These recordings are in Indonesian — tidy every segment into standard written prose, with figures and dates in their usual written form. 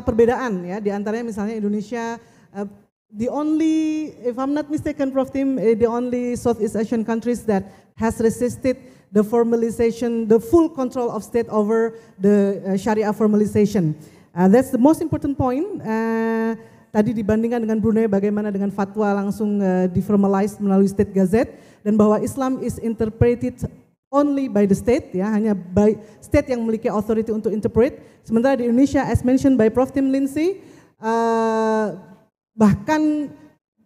perbedaan ya, di antaranya misalnya Indonesia, the only, if I'm not mistaken Prof. Tim, the only Southeast Asian countries that has resisted the formalization, the full control of state over the Sharia formalization. That's the most important point. Tadi dibandingkan dengan Brunei bagaimana dengan fatwa langsung deformalized melalui state gazette, dan bahwa Islam is interpreted only by the state, ya, hanya by state yang memiliki authority untuk interpret. Sementara di Indonesia, as mentioned by Prof. Tim Lindsay, bahkan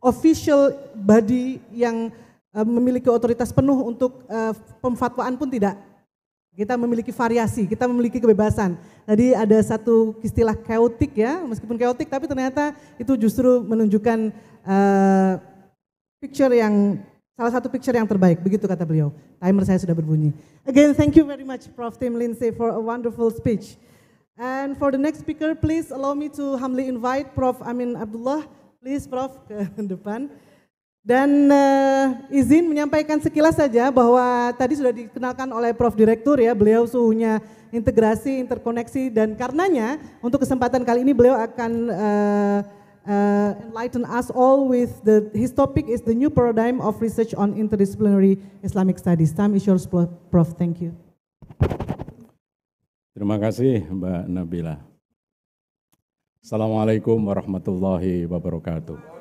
official body yang memiliki otoritas penuh untuk pemfatwaan pun tidak. Kita memiliki variasi, kita memiliki kebebasan. Tadi ada satu istilah chaotic ya, meskipun chaotic tapi ternyata itu justru menunjukkan salah satu picture yang terbaik, begitu kata beliau. Timer saya sudah berbunyi. Again, thank you very much Prof. Tim Lindsay for a wonderful speech. And for the next speaker, please allow me to humbly invite Prof. Amin Abdullah. Please Prof ke depan. Dan izin menyampaikan sekilas saja bahwa tadi sudah dikenalkan oleh Prof. Direktur ya, beliau suhunya integrasi, interkoneksi, dan karenanya untuk kesempatan kali ini beliau akan enlighten us all with his topic is the new paradigm of research on interdisciplinary Islamic studies. Time is yours, Prof. Thank you. Terima kasih Mbak Nabila. Assalamualaikum warahmatullahi wabarakatuh.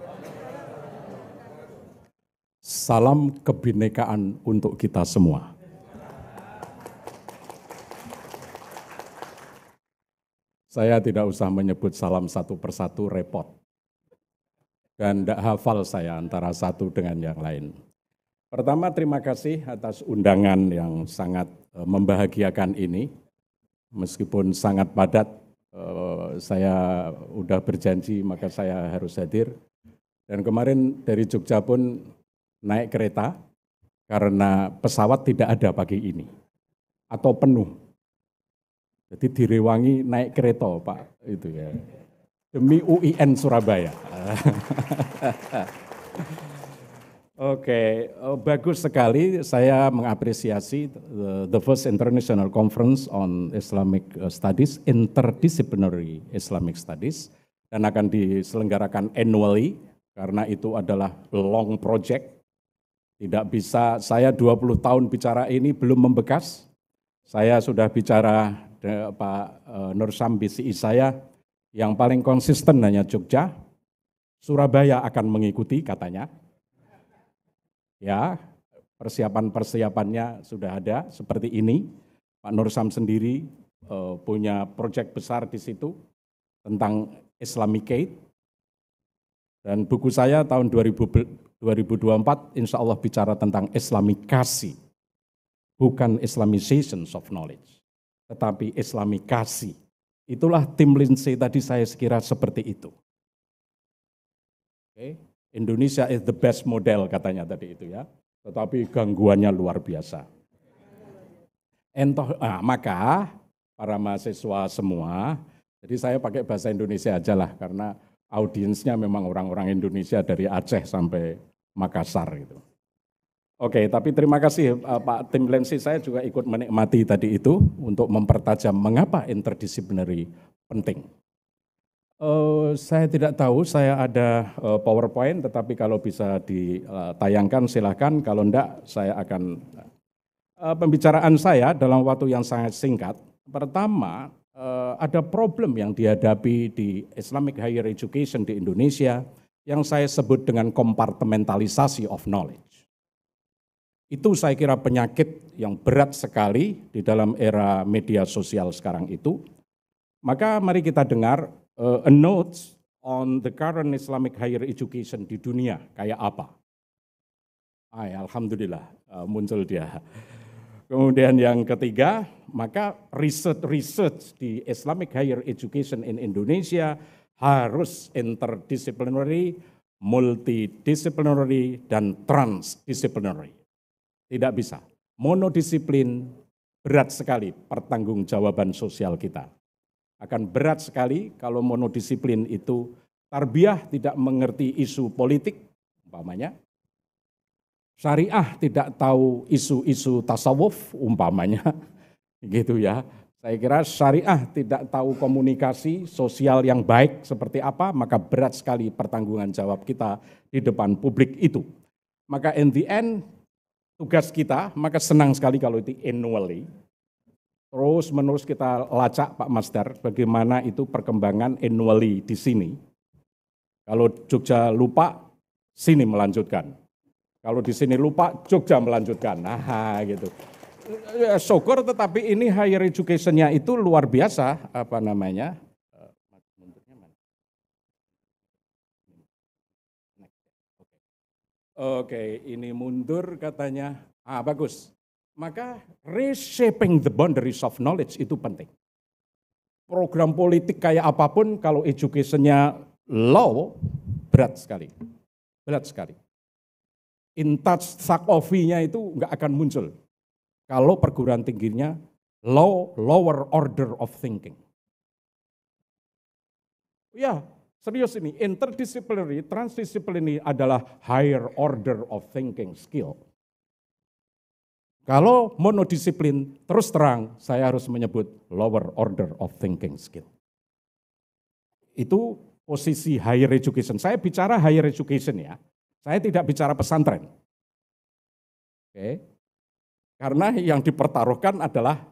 Salam kebinekaan untuk kita semua. Saya tidak usah menyebut salam satu persatu, repot. Dan tidak hafal saya antara satu dengan yang lain. Pertama, terima kasih atas undangan yang sangat membahagiakan ini. Meskipun sangat padat, saya udah berjanji maka saya harus hadir. Dan kemarin dari Jogja pun naik kereta karena pesawat tidak ada pagi ini atau penuh. Jadi direwangi naik kereta Pak itu ya. Demi UIN Surabaya. Oke, bagus sekali. Saya mengapresiasi the first international conference on Islamic Studies, interdisciplinary Islamic Studies, dan akan diselenggarakan annually karena itu adalah long project. Tidak bisa, saya 20 tahun bicara ini belum membekas. Saya sudah bicara Pak Nur Sam BCI saya, yang paling konsisten hanya Jogja, Surabaya akan mengikuti katanya. Ya, persiapan-persiapannya sudah ada seperti ini. Pak Nur Sam sendiri punya proyek besar di situ tentang Islamicate. Dan buku saya tahun 2024 insya Allah bicara tentang Islamikasi, bukan Islamization of knowledge, tetapi Islamikasi. Itulah Tim Lindsay tadi saya sekira seperti itu. Okay. Indonesia is the best model katanya tadi itu ya, tetapi gangguannya luar biasa. Maka para mahasiswa semua, jadi saya pakai bahasa Indonesia aja lah karena audiensnya memang orang-orang Indonesia dari Aceh sampai Makassar gitu. Oke, tapi terima kasih Pak Tim Lindsay, saya juga ikut menikmati tadi itu untuk mempertajam mengapa interdisciplinary penting. Saya tidak tahu, saya ada PowerPoint, tetapi kalau bisa ditayangkan silahkan, kalau enggak saya akan, pembicaraan saya dalam waktu yang sangat singkat. Pertama, ada problem yang dihadapi di Islamic Higher Education di Indonesia yang saya sebut dengan kompartementalisasi of knowledge. Itu saya kira penyakit yang berat sekali di dalam era media sosial sekarang itu. Maka mari kita dengar a note on the current Islamic Higher Education di dunia kayak apa. Alhamdulillah muncul dia. Kemudian yang ketiga, maka research di Islamic Higher Education in Indonesia harus interdisciplinary, multidisciplinary, dan transdisciplinary. Tidak bisa. Monodisiplin berat sekali pertanggungjawaban sosial kita. Akan berat sekali kalau monodisiplin itu tarbiyah tidak mengerti isu politik, umpamanya. Syariah tidak tahu isu-isu tasawuf umpamanya, gitu ya. Saya kira syariah tidak tahu komunikasi sosial yang baik seperti apa, maka berat sekali pertanggungan jawab kita di depan publik itu. Maka in the end, tugas kita, maka senang sekali kalau itu annually. Terus menerus kita lacak Pak Masdar, bagaimana itu perkembangan annually di sini. Kalau Jogja lupa, sini melanjutkan. Kalau di sini lupa, Jogja melanjutkan. Nah, gitu. Syukur, tetapi ini higher education-nya itu luar biasa, apa namanya? Oke, ini mundur katanya. Bagus. Maka reshaping the boundaries of knowledge itu penting. Program politik kayak apapun, kalau education-nya low, berat sekali. Berat sekali. In touch Sakofi-nya itu nggak akan muncul. Kalau perguruan tingginya lower order of thinking. Ya, serius ini, interdisciplinary, transdisciplinary adalah higher order of thinking skill. Kalau monodisiplin, terus terang saya harus menyebut lower order of thinking skill. Itu posisi higher education. Saya bicara higher education ya, saya tidak bicara pesantren. Oke. Karena yang dipertaruhkan adalah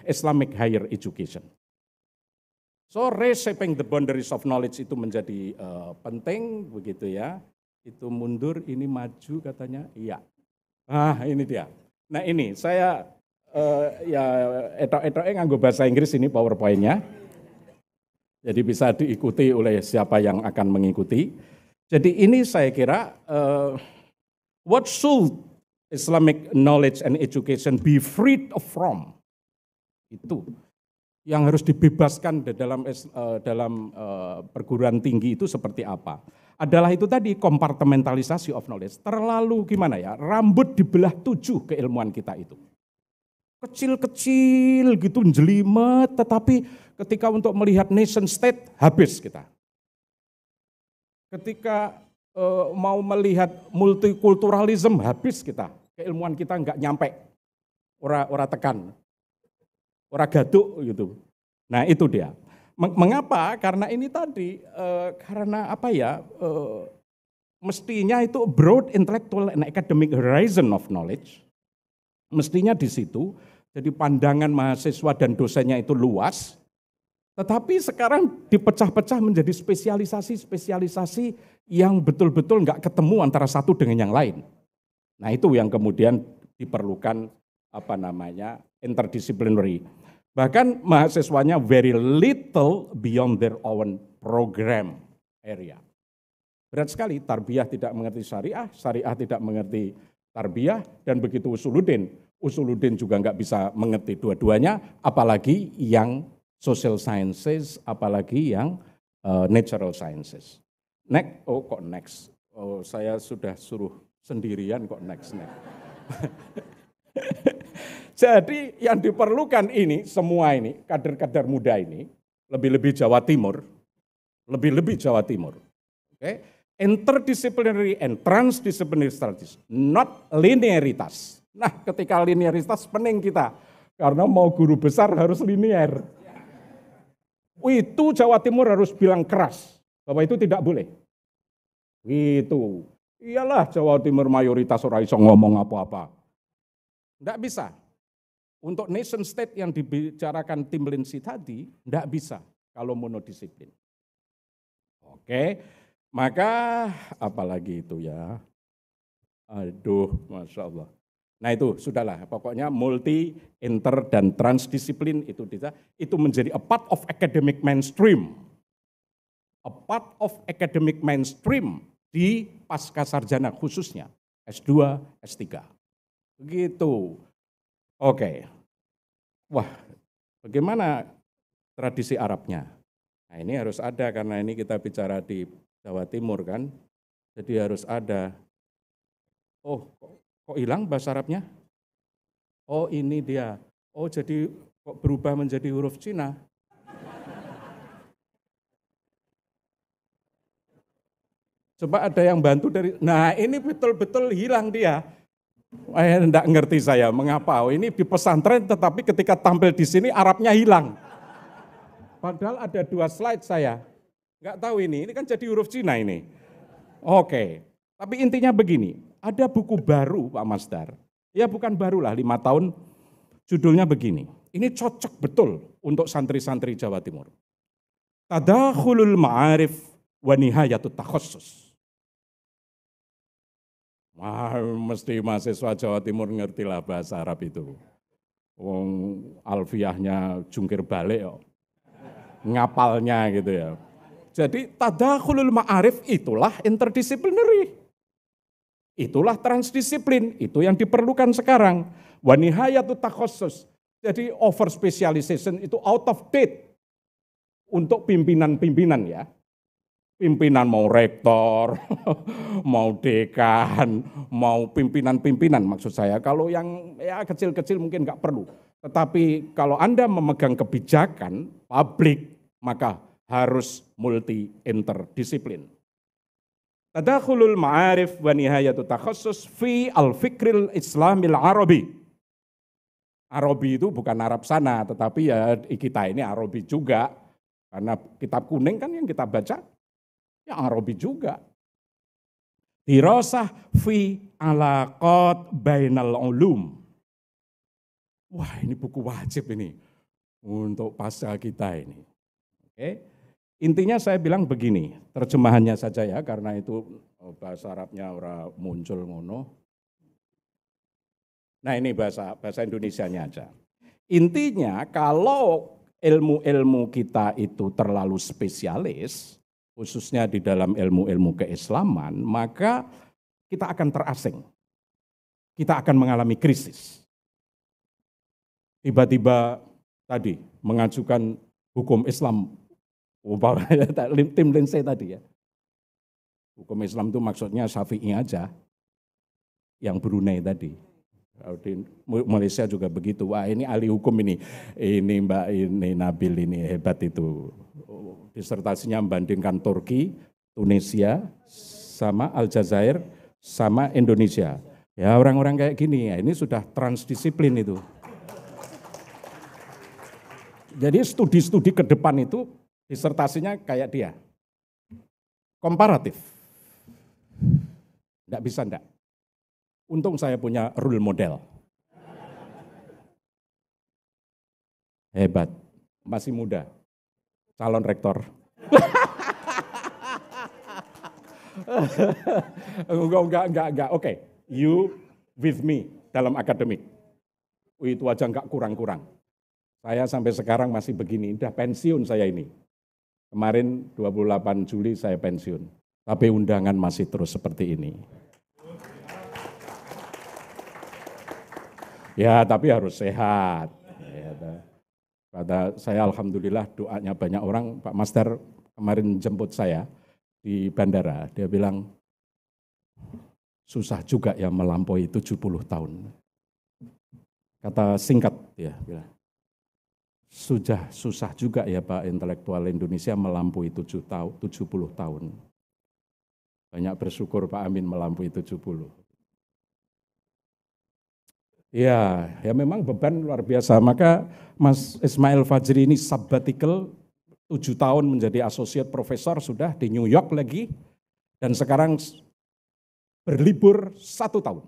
Islamic higher education. So reshaping the boundaries of knowledge itu menjadi penting begitu ya. Itu mundur, ini maju katanya, iya. Ini dia. Nah ini saya ya etok-etoknya nganggo bahasa Inggris ini PowerPoint-nya. Jadi bisa diikuti oleh siapa yang akan mengikuti. Jadi ini saya kira what should Islamic knowledge and education be freed from, itu yang harus dibebaskan dalam perguruan tinggi itu seperti apa? Adalah itu tadi kompartementalisasi of knowledge. Terlalu gimana ya? Rambut dibelah 7 keilmuan kita itu. Kecil-kecil gitu jelimet, tetapi ketika untuk melihat nation state habis kita. Ketika mau melihat multikulturalisme habis kita. Keilmuan kita nggak nyampe, ora tekan, ora gaduk gitu. Nah itu dia. Mengapa? Karena ini tadi, karena apa ya, mestinya itu broad intellectual and academic horizon of knowledge, mestinya di situ, jadi pandangan mahasiswa dan dosennya itu luas, tetapi sekarang dipecah-pecah menjadi spesialisasi-spesialisasi yang betul-betul nggak ketemu antara satu dengan yang lain. Nah itu yang kemudian diperlukan apa namanya interdisciplinary. Bahkan mahasiswanya very little beyond their own program area. Berat sekali, tarbiyah tidak mengerti syariah, syariah tidak mengerti tarbiyah, dan begitu Usuluddin juga nggak bisa mengerti dua-duanya, apalagi yang social sciences, apalagi yang natural sciences. Next, saya sudah suruh sendirian kok next. Jadi yang diperlukan ini, semua ini, kader-kader muda ini, lebih-lebih Jawa Timur, okay? Interdisciplinary and transdisciplinary studies, not linearitas. Nah ketika linearitas pening kita, karena mau guru besar harus linear. Itu Jawa Timur harus bilang keras, bahwa itu tidak boleh. Gitu. Iyalah Jawa Timur mayoritas orang iso ngomong apa-apa. Tidak bisa. Untuk nation state yang dibicarakan Tim Lindsay tadi, tidak bisa kalau monodisiplin. Oke, maka apalagi itu ya. Aduh, Masya Allah. Nah itu sudahlah, pokoknya multi, inter, dan transdisiplin itu menjadi a part of academic mainstream. A part of academic mainstream di pasca sarjana khususnya, S2, S3. Begitu. Oke. Wah, bagaimana tradisi Arabnya? Nah ini harus ada, karena ini kita bicara di Jawa Timur kan, jadi harus ada. Oh, kok hilang bahasa Arabnya? Oh ini dia. Oh jadi kok berubah menjadi huruf Cina? Coba ada yang bantu dari, nah ini betul-betul hilang dia. Enggak ngerti saya mengapa. Oh, ini di pesantren tetapi ketika tampil di sini Arabnya hilang. Padahal ada 2 slide saya. Enggak tahu ini kan jadi huruf Cina ini. Oke, tapi intinya begini, ada buku baru Pak Masdar. Ya bukan baru lah, 5 tahun, judulnya begini. Ini cocok betul untuk santri-santri Jawa Timur. Tadakhulul ma'arif wa nihayatut takhassus. Wah, mesti mahasiswa Jawa Timur ngertilah bahasa Arab itu. Wong alfiahnya jungkir balik kok. Ngapalnya gitu ya. Jadi tadakhulul ma'arif itulah interdisciplinary. Itulah transdisiplin, itu yang diperlukan sekarang. Wa nihayatut takhassus. Jadi over specialization itu out of date untuk pimpinan-pimpinan ya. Pimpinan mau rektor, mau dekan, mau pimpinan-pimpinan maksud saya. Kalau yang ya kecil-kecil mungkin nggak perlu. Tetapi kalau Anda memegang kebijakan publik, maka harus multi interdisiplin. Tadakhulul ma'arif wa nihayatut takhassus fi al-fikril islamil arabi. Arabi itu bukan Arab sana, tetapi ya kita ini Arabi juga. Karena kitab kuning kan yang kita baca, ya Arabi juga. Dirasah fi alaqat bainal ulum. Wah ini buku wajib ini untuk pasca kita ini. Oke. Intinya saya bilang begini, terjemahannya saja ya, karena itu bahasa Arabnya ora muncul ngono. Nah ini bahasa Indonesianya aja. Intinya kalau ilmu-ilmu kita itu terlalu spesialis, khususnya di dalam ilmu-ilmu keislaman, maka kita akan terasing. Kita akan mengalami krisis. Tiba-tiba tadi mengajukan hukum Islam, tim Lindsay tadi ya. Hukum Islam itu maksudnya Syafi'i aja, yang Brunei tadi. Di Malaysia juga begitu. Wah ini ahli hukum ini Mbak ini Nabil ini hebat itu. Disertasinya membandingkan Turki, Tunisia, sama Aljazair, sama Indonesia. Ya orang-orang kayak gini ya ini sudah transdisiplin itu. Jadi studi-studi ke depan itu disertasinya kayak dia. Komparatif. Enggak bisa enggak. Untung saya punya role model. Hebat, masih muda, calon rektor. Enggak. Oke, you with me dalam akademik. Itu aja enggak kurang-kurang. Saya sampai sekarang masih begini, udah pensiun saya ini. Kemarin 28 Juli saya pensiun, tapi undangan masih terus seperti ini. Ya, tapi harus sehat. Kata saya alhamdulillah doanya banyak orang. Pak Master kemarin jemput saya di bandara. Dia bilang, susah juga ya melampaui 70 tahun. Kata singkat dia bilang, sudah susah juga ya Pak intelektual Indonesia melampaui 70 tahun. Banyak bersyukur Pak Amin melampaui 70. Ya memang beban luar biasa. Maka Mas Ismail Fajri ini sabbatical 7 tahun menjadi associate professor sudah di New York lagi. Dan sekarang berlibur 1 tahun.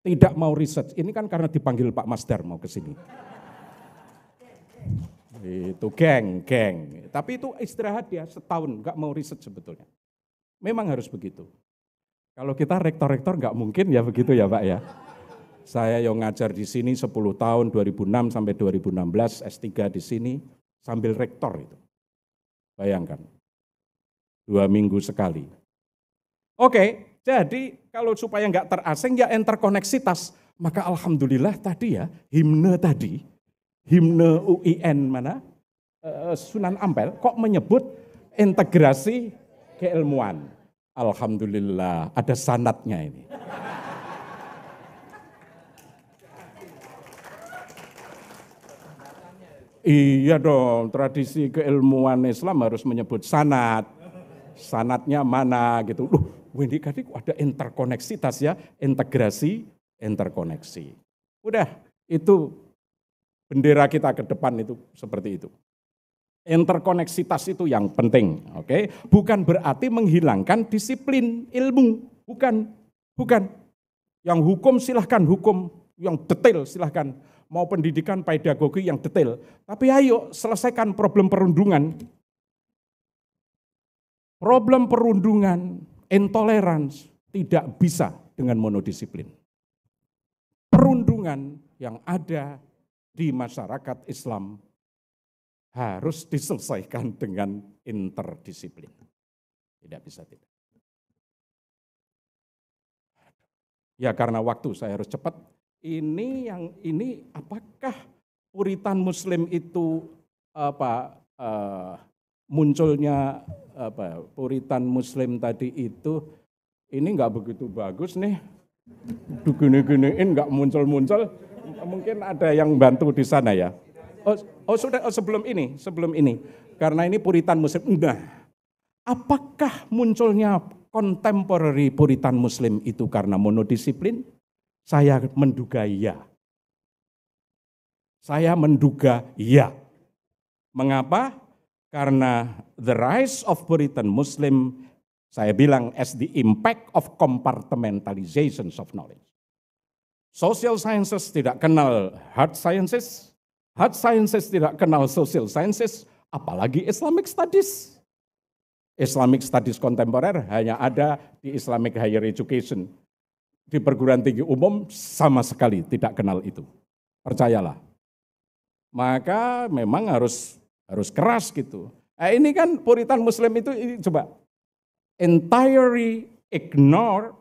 Tidak mau research. Ini kan karena dipanggil Pak Masdar mau ke sini. Itu geng. Tapi itu istirahat ya setahun, nggak mau research sebetulnya. Memang harus begitu. Kalau kita rektor-rektor nggak mungkin ya begitu ya Pak ya. Saya yang ngajar di sini 10 tahun, 2006 sampai 2016, S3 di sini sambil rektor itu. Bayangkan, 2 minggu sekali. Oke, jadi kalau supaya nggak terasing ya interkoneksitas. Maka alhamdulillah tadi ya, himne UIN mana, Sunan Ampel kok menyebut integrasi keilmuan. Alhamdulillah ada sanadnya ini. Iya dong, tradisi keilmuan Islam harus menyebut sanad. Sanadnya mana gitu. WNDKD ada interkoneksitas ya, integrasi, interkoneksi. Udah, itu bendera kita ke depan itu seperti itu. Interkoneksitas itu yang penting, oke? Bukan berarti menghilangkan disiplin ilmu, bukan. Yang hukum silahkan hukum, yang detail silahkan. Mau pendidikan pedagogi yang detail. Tapi ayo selesaikan problem perundungan. Problem perundungan, intoleransi tidak bisa dengan monodisiplin. Perundungan yang ada di masyarakat Islam harus diselesaikan dengan interdisiplin. Tidak bisa tidak. Ya karena waktu saya harus cepat. Ini apakah Puritan Muslim itu munculnya Puritan Muslim tadi itu ini nggak begitu bagus nih. Gini-giniin nggak muncul-muncul. Mungkin ada yang bantu di sana ya. Sebelum ini, karena ini Puritan Muslim. Nah, apakah munculnya contemporary Puritan Muslim itu karena monodisiplin? Saya menduga ya. Mengapa? Karena the rise of Puritan Muslim, saya bilang as the impact of compartmentalization of knowledge. Social sciences tidak kenal hard sciences tidak kenal social sciences, apalagi Islamic studies. Islamic studies kontemporer hanya ada di Islamic higher education. Di perguruan tinggi umum sama sekali tidak kenal itu. Percayalah. Maka memang harus keras gitu. Ini kan Puritan Muslim itu coba entirely ignore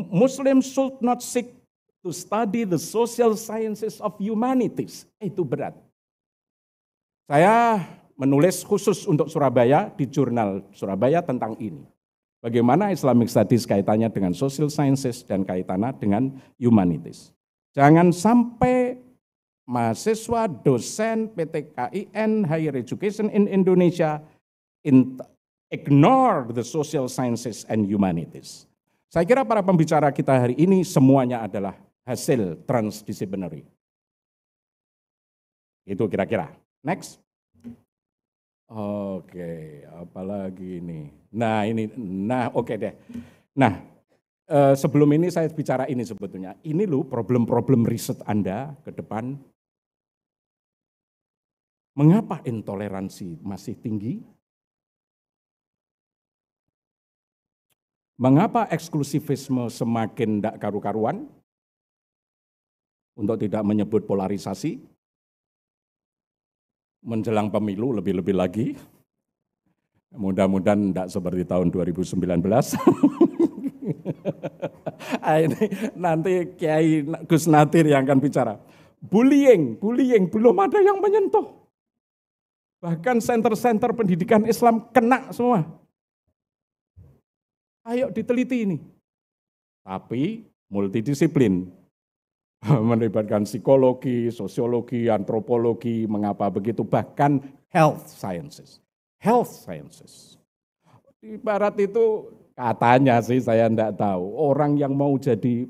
Muslims should not seek to study the social sciences of humanities. Itu berat. Saya menulis khusus untuk Surabaya di jurnal Surabaya tentang ini. Bagaimana Islamic Studies kaitannya dengan social sciences dan kaitannya dengan humanities. Jangan sampai mahasiswa, dosen, PTKIN, higher education in Indonesia ignore the social sciences and humanities. Saya kira para pembicara kita hari ini semuanya adalah hasil transdisciplinary. Itu kira-kira. Next. Oke, apalagi ini. Oke deh. Nah, sebelum ini saya bicara ini sebetulnya. Ini loh problem-problem riset Anda ke depan. Mengapa intoleransi masih tinggi? Mengapa eksklusivisme semakin tidak karu-karuan? Untuk tidak menyebut polarisasi. Menjelang pemilu lebih-lebih lagi. Mudah-mudahan tidak seperti tahun 2019. Ini nanti Kiai Gus Nadir yang akan bicara. Bullying belum ada yang menyentuh. Bahkan center-center pendidikan Islam kena semua. Ayo diteliti ini. Tapi multidisiplin. Melibatkan psikologi, sosiologi, antropologi, mengapa begitu, bahkan health sciences. Ibarat itu katanya sih saya enggak tahu, orang yang mau jadi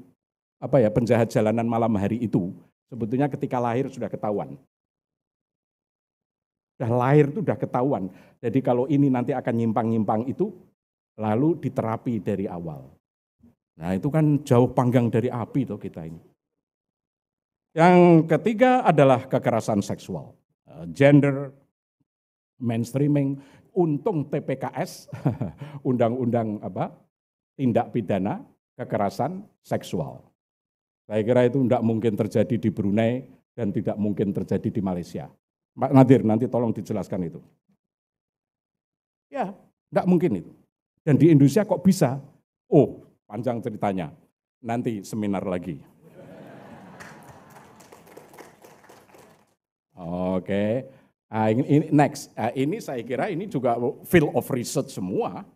penjahat jalanan malam hari itu, sebetulnya ketika lahir sudah ketahuan. Sudah ketahuan. Jadi kalau ini nanti akan nyimpang-nyimpang itu, lalu diterapi dari awal. Nah itu kan jauh panggang dari api tuh kita ini. Yang ketiga adalah kekerasan seksual, gender mainstreaming. Untung TPKS, undang-undang tindak pidana kekerasan seksual. Saya kira itu tidak mungkin terjadi di Brunei dan tidak mungkin terjadi di Malaysia. Pak Nadir, nanti tolong dijelaskan itu. Ya, tidak mungkin itu. Dan di Indonesia kok bisa? Oh, panjang ceritanya. Nanti seminar lagi. Oke, ini next. Ini saya kira ini juga field of research semua.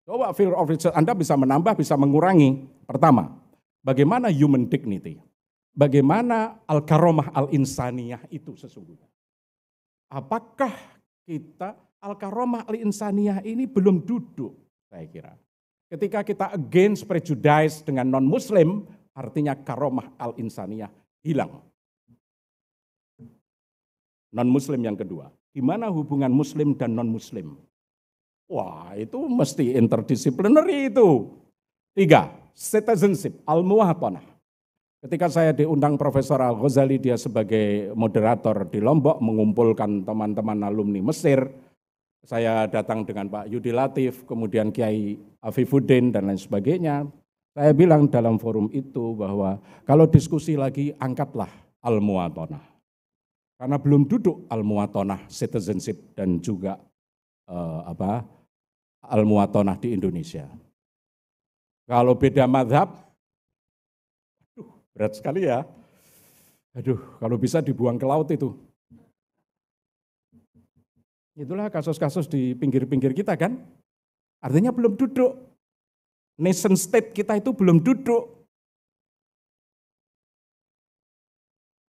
Coba field of research Anda bisa menambah, bisa mengurangi. Pertama, bagaimana human dignity? Bagaimana al-karomah al-insaniyah itu sesungguhnya? Apakah kita al-karomah al-insaniyah ini belum duduk, saya kira. Ketika kita against prejudice dengan non-Muslim, artinya karomah al-insaniyah hilang. Non-Muslim yang kedua, gimana hubungan Muslim dan non-Muslim? Wah, itu mesti interdisciplinary itu. 3, citizenship, al-muwatanah. Ketika saya diundang Profesor Al-Ghazali, dia sebagai moderator di Lombok, mengumpulkan teman-teman alumni Mesir. Saya datang dengan Pak Yudi Latif, kemudian Kiai Afifuddin, dan lain sebagainya. Saya bilang dalam forum itu bahwa kalau diskusi lagi, angkatlah al-muwatanah. Karena belum duduk al-muwatanah, citizenship, dan juga al-muwatanah di Indonesia. Kalau beda mazhab, berat sekali ya. Aduh, kalau bisa dibuang ke laut itu. Itulah kasus-kasus di pinggir-pinggir kita kan. Artinya belum duduk. Nation state kita itu belum duduk.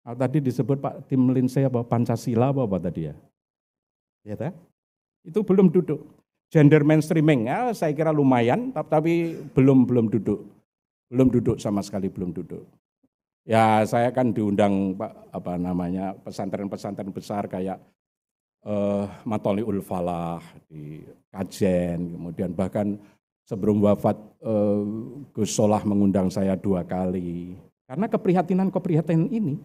Nah, tadi disebut Pak Tim Lindsay apa Pancasila apa tadi ya? Ya tak? Itu belum duduk. Gender mainstreaming ya saya kira lumayan, tapi belum duduk. Belum duduk sama sekali, belum duduk. Ya saya kan diundang pesantren-pesantren besar kayak Matoli'ul Falah di Kajen, kemudian bahkan sebelum wafat Gus Solah mengundang saya 2 kali. Karena keprihatinan ini.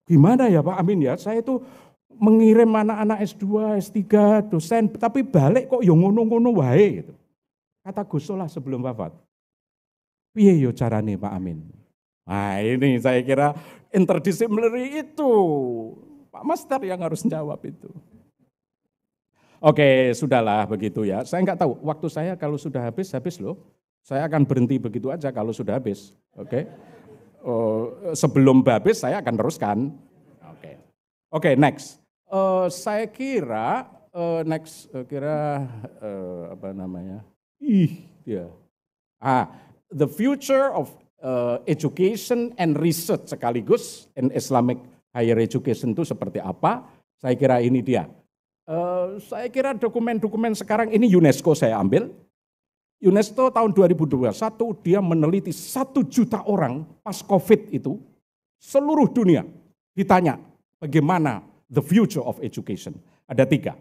Gimana ya Pak Amin ya, saya itu mengirim anak-anak S2, S3, dosen, tapi balik kok ya ngono-ngono wae gitu. Kata Gus Solah sebelum wafat. Piye yo carane Pak Amin? Nah ini saya kira interdisciplinary itu. Pak Master yang harus jawab itu. Oke, sudahlah begitu ya. Saya nggak tahu, waktu saya kalau sudah habis loh. Saya akan berhenti begitu aja kalau sudah habis. Oke. Sebelum habis saya akan teruskan. Oke, next. Saya kira the future of education and research sekaligus in Islamic higher education itu seperti apa? Saya kira ini dia. Saya kira dokumen-dokumen sekarang ini UNESCO saya ambil. UNESCO tahun 2021 dia meneliti 1 juta orang pas COVID itu, seluruh dunia ditanya bagaimana the future of education. Ada 3.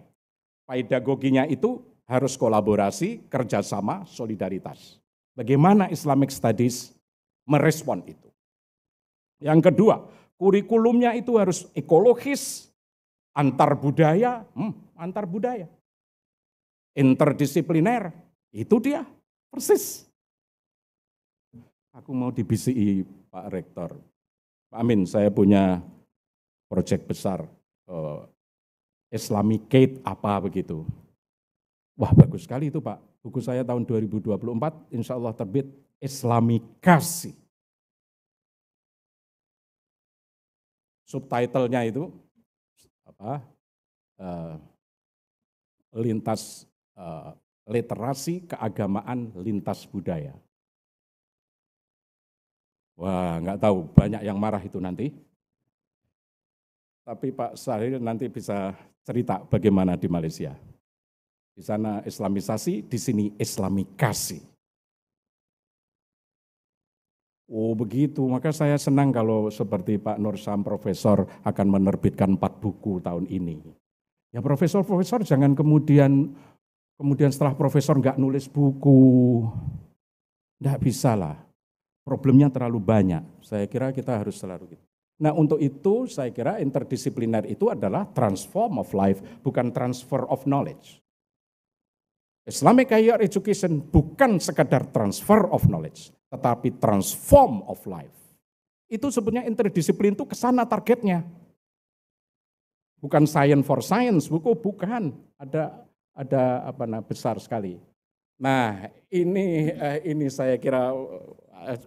Pedagoginya itu harus kolaborasi, kerjasama, solidaritas. Bagaimana Islamic Studies merespon itu. Yang kedua, kurikulumnya itu harus ekologis, antar budaya, interdisipliner, itu dia, persis. Aku mau dibisiki Pak Rektor. Pak Amin, saya punya proyek besar, Islamicate apa begitu. Wah bagus sekali itu Pak, buku saya tahun 2024, insya Allah terbit, Islamikasi. Subtitlenya itu lintas literasi keagamaan lintas budaya. Wah nggak tahu, banyak yang marah itu nanti. Tapi Pak Syahrir nanti bisa cerita bagaimana di Malaysia. Di sana Islamisasi, di sini Islamikasi. Oh begitu, maka saya senang kalau seperti Pak Nur Syam Profesor akan menerbitkan 4 buku tahun ini. Ya profesor-profesor jangan kemudian setelah profesor nggak nulis buku. Nggak bisa lah, problemnya terlalu banyak. Saya kira kita harus selalu gitu. Nah untuk itu saya kira interdisipliner itu adalah transform of life, bukan transfer of knowledge. Islamic higher education bukan sekadar transfer of knowledge, tetapi transform of life. Itu sebenarnya interdisiplin itu kesana targetnya. Bukan science for science, bukan. Ada besar sekali. Nah ini saya kira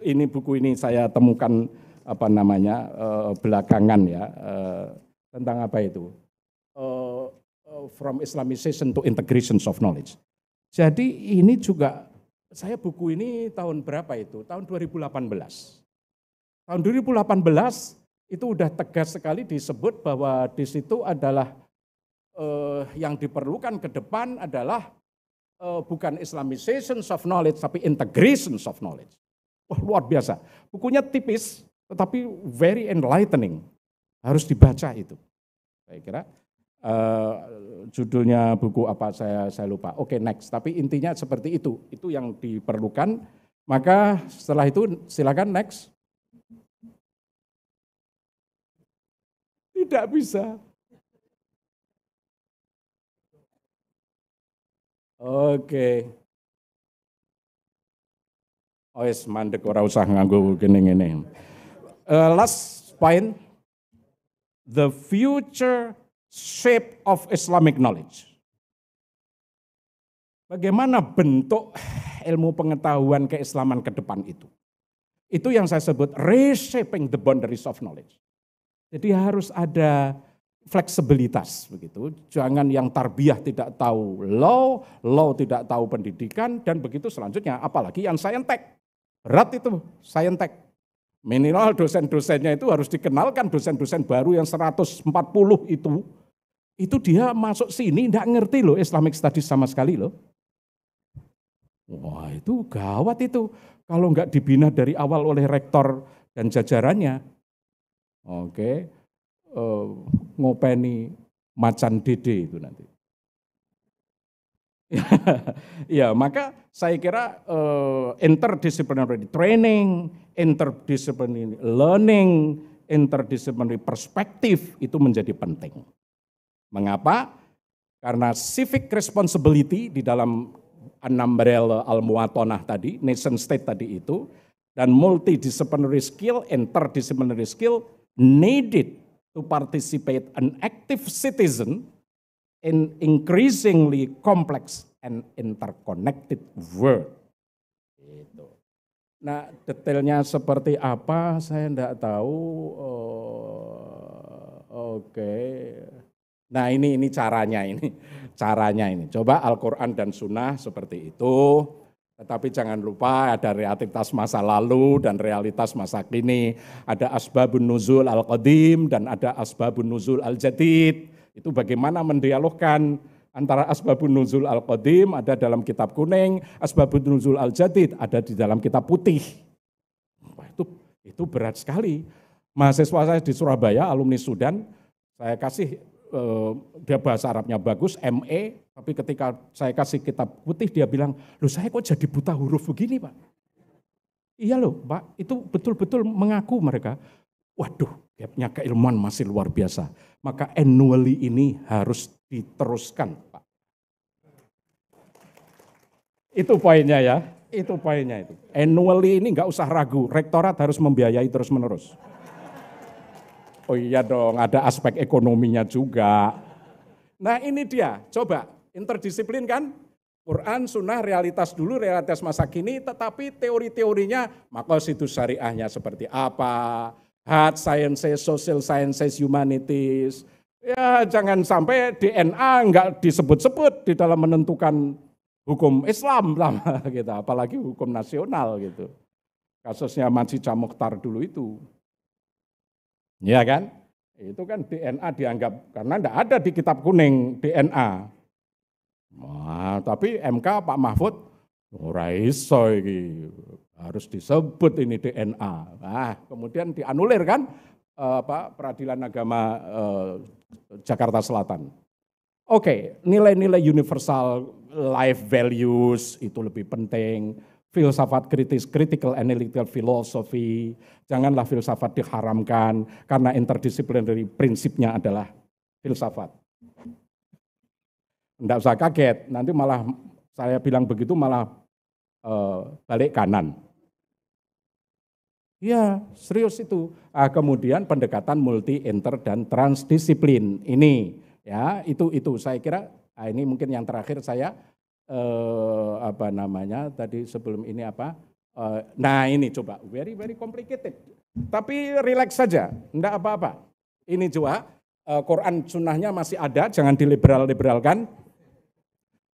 ini buku ini saya temukan belakangan ya tentang apa itu from Islamization to integrations of knowledge. Jadi ini juga saya buku ini tahun berapa itu? Tahun 2018. Tahun 2018 itu udah tegas sekali disebut bahwa di situ adalah yang diperlukan ke depan adalah bukan Islamization of knowledge, tapi integration of knowledge. Wah, luar biasa. Bukunya tipis, tetapi very enlightening. Harus dibaca itu. Saya kira judulnya buku apa saya lupa. Oke, next. Tapi intinya seperti itu. Itu yang diperlukan. Maka setelah itu silakan next. Tidak bisa. Oke. Oh, yes, mandek ora usah nganggo gini-gini. Last point, the future shape of Islamic knowledge. Bagaimana bentuk ilmu pengetahuan keislaman ke depan itu? Itu yang saya sebut reshaping the boundaries of knowledge. Jadi harus ada fleksibilitas begitu. Jangan yang tarbiyah tidak tahu law tidak tahu pendidikan, dan begitu selanjutnya apalagi yang saintek. Berat itu saintek. Minimal dosen-dosennya itu harus dikenalkan, dosen-dosen baru yang 140 itu dia masuk sini enggak ngerti loh Islamic Studies sama sekali loh. Wah, itu gawat itu kalau enggak dibina dari awal oleh rektor dan jajarannya. Oke. Ngopeni macan dede itu nanti. Ya, maka saya kira interdisciplinary training, interdisciplinary learning, interdisciplinary perspektif itu menjadi penting. Mengapa? Karena civic responsibility di dalam umbrella al-muwatonah tadi, nation state tadi itu, dan multidisciplinary skill, interdisciplinary skill needed to participate an active citizen in increasingly complex and interconnected world. Gitu. Nah, detailnya seperti apa saya enggak tahu. Oke. Nah, ini caranya ini. Caranya ini. Coba Al-Qur'an dan Sunnah seperti itu. Tetapi jangan lupa ada realitas masa lalu dan realitas masa kini. Ada asbabun nuzul al-qadim dan ada asbabun nuzul al-jadid. Itu bagaimana mendialogkan antara asbabun nuzul al-qadim ada dalam kitab kuning, asbabun nuzul al-jadid ada di dalam kitab putih. Wah, itu berat sekali. Mahasiswa saya di Surabaya, alumni Sudan, saya kasih dia bahasa Arabnya bagus, ME, tapi ketika saya kasih kitab putih dia bilang, loh saya kok jadi buta huruf begini Pak? Iya loh Pak, itu betul-betul mengaku mereka, waduh gapnya keilmuan masih luar biasa. Maka annually ini harus diteruskan Pak. Itu poinnya ya, itu poinnya itu. Annually ini nggak usah ragu, rektorat harus membiayai terus menerus. Oh iya dong, ada aspek ekonominya juga. Nah ini dia, coba interdisiplin kan, Quran, Sunnah, realitas dulu, realitas masa kini, tetapi teori-teorinya, maqasidus syariahnya seperti apa, hard sciences, social sciences, humanities. Ya jangan sampai DNA enggak disebut-sebut di dalam menentukan hukum Islam lah, gitu, apalagi hukum nasional gitu. Kasusnya Masjid Mukhtar dulu itu. Ya kan? Itu kan DNA dianggap, karena enggak ada di kitab kuning DNA. Wah, tapi MK Pak Mahfud, ora iso iki, harus disebut ini DNA. Nah, kemudian dianulir kan Peradilan Agama Jakarta Selatan. Oke, nilai-nilai universal life values itu lebih penting. Filsafat kritis, critical analytical philosophy, janganlah filsafat diharamkan karena interdisciplinary prinsipnya adalah filsafat. Enggak usah kaget, nanti malah saya bilang begitu malah balik kanan. Ya serius itu. Kemudian pendekatan multi, inter, dan transdisiplin ini, ya itu saya kira ini mungkin yang terakhir saya. Tadi sebelum ini nah ini coba very complicated tapi relax saja, enggak apa-apa. Ini juga Quran Sunnahnya masih ada, jangan diliberal-liberalkan,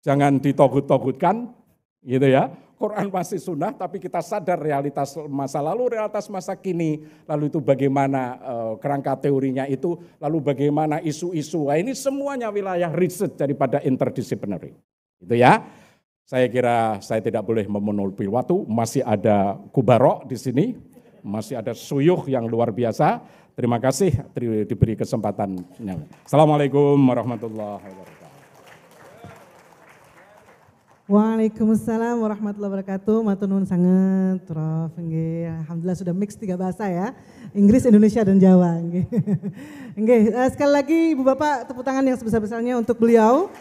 jangan ditogut-togutkan gitu ya. Quran masih Sunnah tapi kita sadar realitas masa lalu, realitas masa kini, lalu itu bagaimana kerangka teorinya itu, lalu bagaimana isu-isu. Ini semuanya wilayah riset daripada interdisciplinary. Itu ya. Saya kira saya tidak boleh memonopoly waktu, masih ada kubarok di sini, masih ada suyuh yang luar biasa. Terima kasih diberi kesempatannya. Assalamualaikum warahmatullahi wabarakatuh. Waalaikumsalam warahmatullahi wabarakatuh. Matur nuwun sanget, Prof. Nggih, alhamdulillah sudah mix 3 bahasa ya. Inggris, Indonesia dan Jawa nggih. Nggih, sekali lagi Ibu Bapak tepuk tangan yang sebesar-besarnya untuk beliau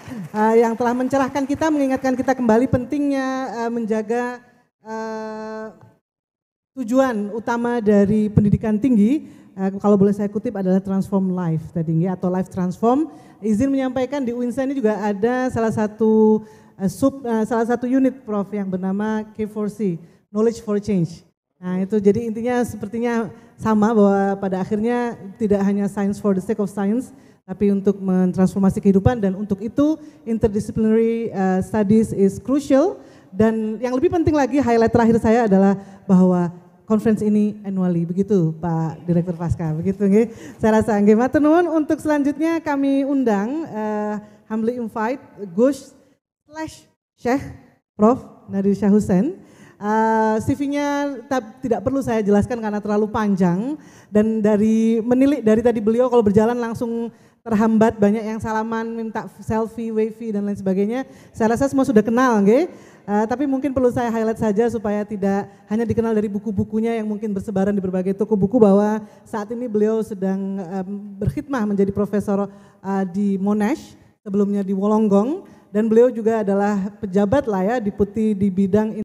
yang telah mencerahkan kita, mengingatkan kita kembali pentingnya menjaga tujuan utama dari pendidikan tinggi. Kalau boleh saya kutip adalah transform life tadi nggih, atau life transform. Izin menyampaikan di UINSA ini juga ada salah satu unit Prof yang bernama K4C, Knowledge for Change. Nah itu jadi intinya sepertinya sama bahwa pada akhirnya tidak hanya science for the sake of science, tapi untuk mentransformasi kehidupan, dan untuk itu interdisciplinary studies is crucial. Dan yang lebih penting lagi, highlight terakhir saya adalah bahwa conference ini annually, begitu Pak Direktur Pasca, begitu nggih. Saya rasa nggih, matur nuwun. Untuk selanjutnya kami undang humbly invite Gus Syekh Prof Nadir Shah Hussein. CV-nya tidak perlu saya jelaskan karena terlalu panjang, dan dari menilik dari tadi beliau kalau berjalan langsung terhambat, banyak yang salaman, minta selfie, wavy dan lain sebagainya. Saya rasa semua sudah kenal, nggih. Tapi mungkin perlu saya highlight saja supaya tidak hanya dikenal dari buku-bukunya yang mungkin bersebaran di berbagai toko buku, bahwa saat ini beliau sedang berkhidmah menjadi profesor di Monash, sebelumnya di Wollongong. Dan beliau juga adalah pejabat lah ya, deputi di bidang